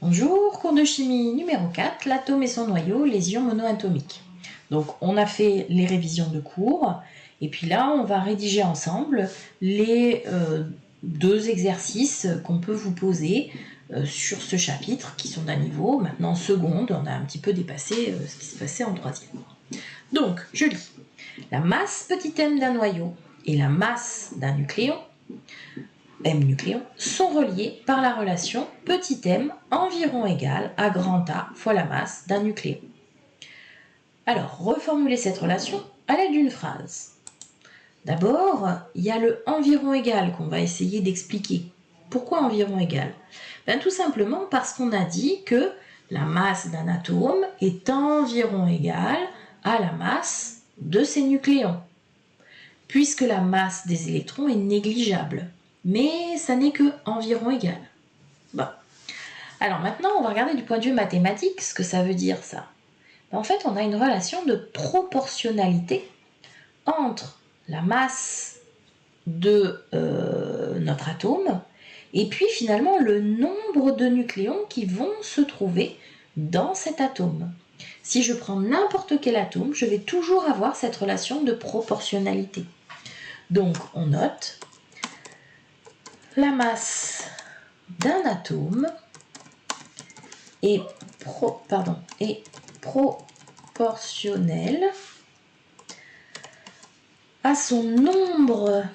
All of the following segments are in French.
Bonjour, cours de chimie numéro 4, l'atome et son noyau, les ions monoatomiques. Donc on a fait les révisions de cours et puis là on va rédiger ensemble les deux exercices qu'on peut vous poser sur ce chapitre qui sont d'un niveau maintenant seconde, on a un petit peu dépassé ce qui se passait en troisième. Donc je lis, la masse petit m d'un noyau et la masse d'un nucléon M nucléon, sont reliés par la relation petit m environ égale à grand A fois la masse d'un nucléon. Alors, reformulez cette relation à l'aide d'une phrase. D'abord, il y a le environ égal qu'on va essayer d'expliquer. Pourquoi environ égal ? Tout simplement parce qu'on a dit que la masse d'un atome est environ égale à la masse de ses nucléons, puisque la masse des électrons est négligeable. Mais ça n'est que environ égal. Bon. Alors maintenant, on va regarder du point de vue mathématique ce que ça veut dire ça. En fait, on a une relation de proportionnalité entre la masse de notre atome et puis finalement le nombre de nucléons qui vont se trouver dans cet atome. Si je prends n'importe quel atome, je vais toujours avoir cette relation de proportionnalité. Donc on note la masse d'un atome est proportionnelle à son nombre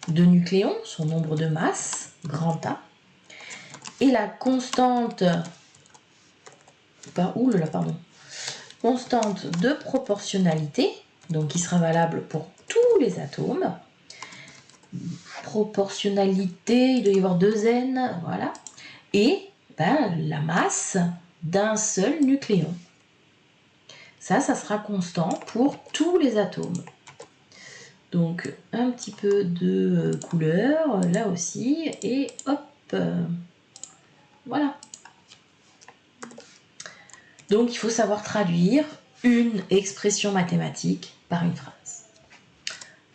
de nucléons, son nombre de masses, grand A, et la constante, constante de proportionnalité, donc qui sera valable pour tous les atomes. Proportionnalité, il doit y avoir 2 n, voilà, et la masse d'un seul nucléon. Ça sera constant pour tous les atomes. Donc un petit peu de couleur là aussi, et hop, voilà. Donc il faut savoir traduire une expression mathématique par une phrase.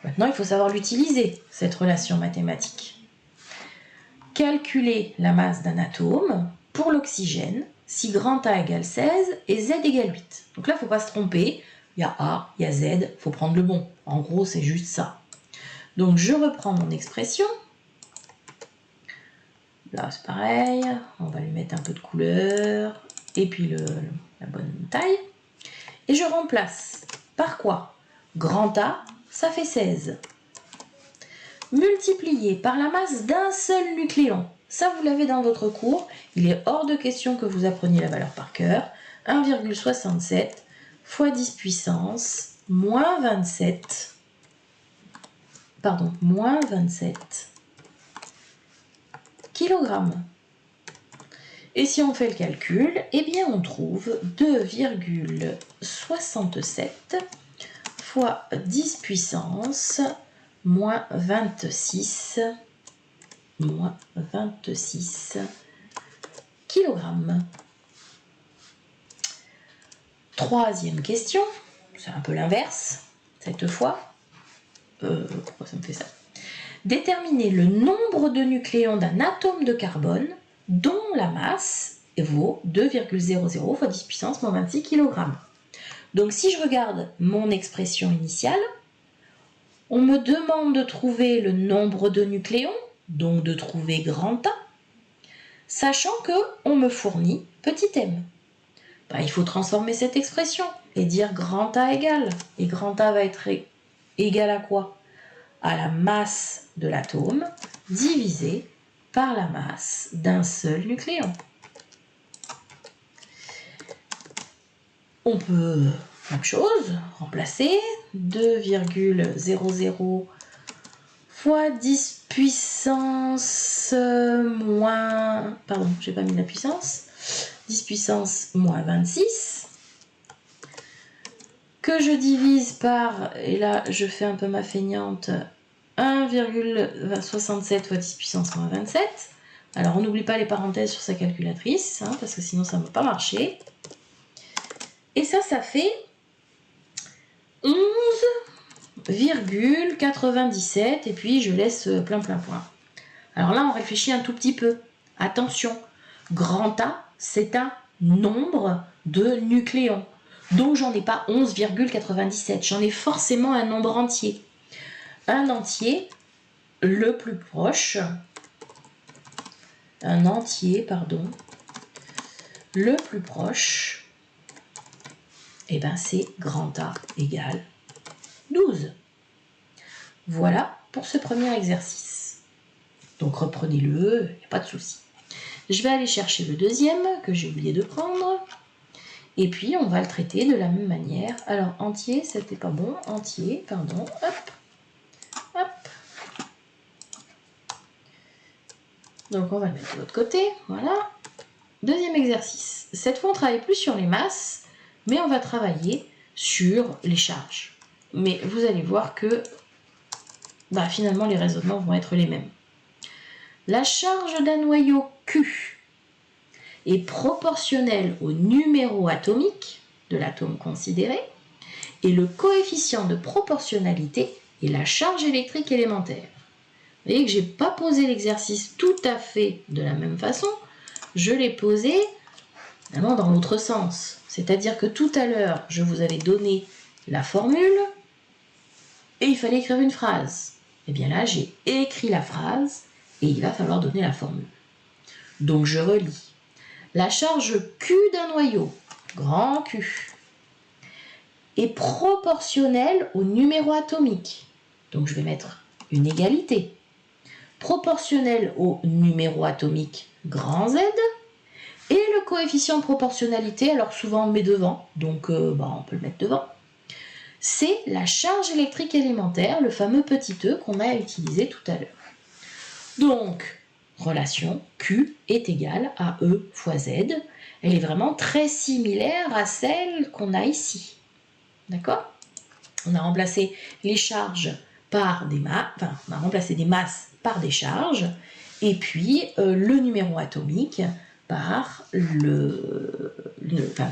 Maintenant, il faut savoir l'utiliser, cette relation mathématique. Calculer la masse d'un atome pour l'oxygène si grand A égale 16 et Z égale 8. Donc là, il ne faut pas se tromper. Il y a A, il y a Z, il faut prendre le bon. En gros, c'est juste ça. Donc, je reprends mon expression. Là, c'est pareil. On va lui mettre un peu de couleur. Et puis la bonne taille. Et je remplace par quoi ? Grand A, ça fait 16. Multiplié par la masse d'un seul nucléon. Ça, vous l'avez dans votre cours. Il est hors de question que vous appreniez la valeur par cœur. 1,67 fois 10 puissance moins 27. Moins 27 kg. Et si on fait le calcul, eh bien on trouve 2,67 fois 10 puissance moins 26 kg. Troisième question, c'est un peu l'inverse, cette fois. Pourquoi ça me fait ça ? Déterminer le nombre de nucléons d'un atome de carbone dont la masse vaut 2,00 fois 10 puissance moins 26 kg. Donc si je regarde mon expression initiale, on me demande de trouver le nombre de nucléons, donc de trouver grand A, sachant qu'on me fournit petit m. Il faut transformer cette expression et dire grand A égale. Et grand A va être égal à quoi ? À la masse de l'atome divisé par la masse d'un seul nucléon. On peut, même chose, remplacer 2,00 fois 10 puissance moins... Pardon, j'ai pas mis la puissance. 10 puissance moins 26. Que je divise par, et là je fais un peu ma feignante, 1,67 fois 10 puissance moins 27. Alors on n'oublie pas les parenthèses sur sa calculatrice, parce que sinon ça ne va pas marcher. Et ça fait 11,97 et puis je laisse plein point. Alors là on réfléchit un tout petit peu. Attention, Grand A, c'est un nombre de nucléons. Donc j'en ai pas 11,97, j'en ai forcément un nombre entier. Un entier, le plus proche, un entier, pardon, le plus proche, et ben c'est grand A égale 12. Voilà pour ce premier exercice. Donc reprenez-le, il n'y a pas de souci. Je vais aller chercher le deuxième que j'ai oublié de prendre. Et puis on va le traiter de la même manière. Alors entier, c'était pas bon. Entier, pardon. Hop. Hop. Donc on va le mettre de l'autre côté. Voilà. Deuxième exercice. Cette fois on ne travaille plus sur les masses, mais on va travailler sur les charges. Mais vous allez voir que finalement les raisonnements vont être les mêmes. La charge d'un noyau Q est proportionnelle au numéro atomique de l'atome considéré et le coefficient de proportionnalité est la charge électrique élémentaire. Vous voyez que je n'ai pas posé l'exercice tout à fait de la même façon, je l'ai posé vraiment dans l'autre sens. C'est-à-dire que tout à l'heure, je vous avais donné la formule et il fallait écrire une phrase. Et bien là, j'ai écrit la phrase et il va falloir donner la formule. Donc je relis. La charge Q d'un noyau, grand Q, est proportionnelle au numéro atomique. Donc je vais mettre une égalité. Proportionnelle au numéro atomique, grand Z, et le coefficient de proportionnalité, alors souvent on le met devant, donc on peut le mettre devant. C'est la charge électrique élémentaire, le fameux petit e qu'on a utilisé tout à l'heure. Donc, relation Q est égale à E fois Z. Elle est vraiment très similaire à celle qu'on a ici. D'accord? On a remplacé les charges par des masses, on a remplacé des masses par des charges, et puis le numéro atomique par le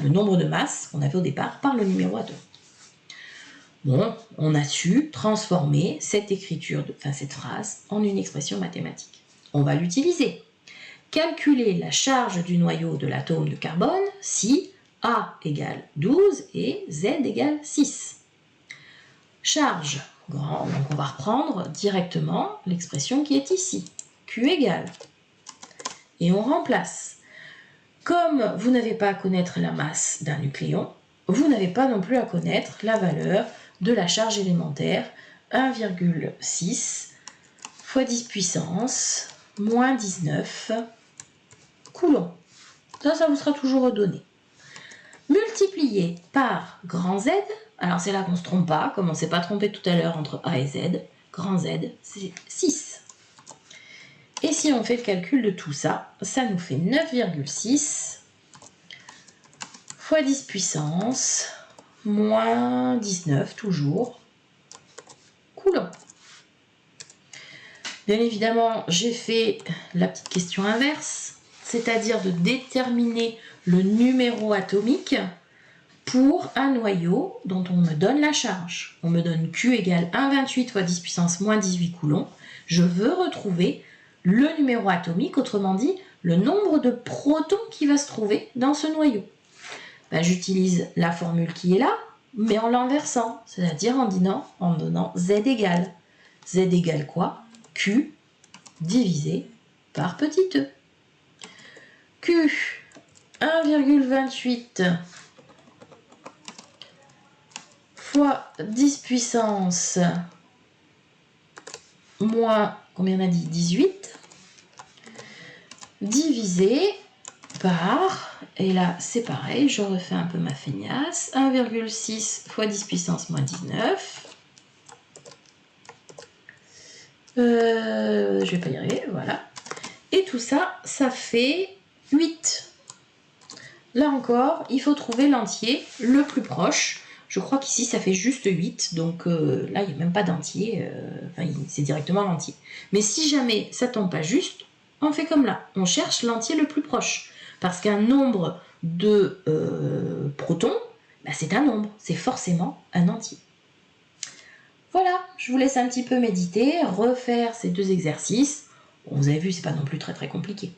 nombre de masses qu'on avait au départ par le numéro atomique. Bon, on a su transformer cette écriture, cette phrase en une expression mathématique. On va l'utiliser. Calculer la charge du noyau de l'atome de carbone si A égale 12 et Z égale 6. Charge, grand, donc on va reprendre directement l'expression qui est ici. Q égale. Et on remplace. Comme vous n'avez pas à connaître la masse d'un nucléon, vous n'avez pas non plus à connaître la valeur de la charge élémentaire, 1,6 fois 10 puissance moins 19 coulombs. Ça vous sera toujours redonné. Multiplié par grand Z, alors c'est là qu'on ne se trompe pas, comme on ne s'est pas trompé tout à l'heure entre A et Z, grand Z, c'est 6. Et si on fait le calcul de tout ça, ça nous fait 9,6 fois 10 puissance moins 19 toujours coulombs. Bien évidemment, j'ai fait la petite question inverse, c'est-à-dire de déterminer le numéro atomique pour un noyau dont on me donne la charge. On me donne Q égale 1,28 fois 10 puissance moins 18 coulombs. Je veux retrouver le numéro atomique, autrement dit, le nombre de protons qui va se trouver dans ce noyau. J'utilise la formule qui est là, mais en l'inversant, c'est-à-dire en donnant Z égale. Z égale quoi? Q divisé par petit e. Q, 1,28 fois 10 puissance moins, combien on a dit? 18, divisé par, et là c'est pareil, je refais un peu ma feignasse, 1,6 fois 10 puissance moins 19. Je vais pas y arriver, voilà. Et tout ça, ça fait 8. Là encore, il faut trouver l'entier le plus proche. Je crois qu'ici, ça fait juste 8. Donc là, il n'y a même pas d'entier. C'est directement l'entier. Mais si jamais ça tombe pas juste, on fait comme là. On cherche l'entier le plus proche. Parce qu'un nombre de protons, c'est un nombre. C'est forcément un entier. Voilà, je vous laisse un petit peu méditer, refaire ces deux exercices. Bon, vous avez vu, c'est pas non plus très compliqué.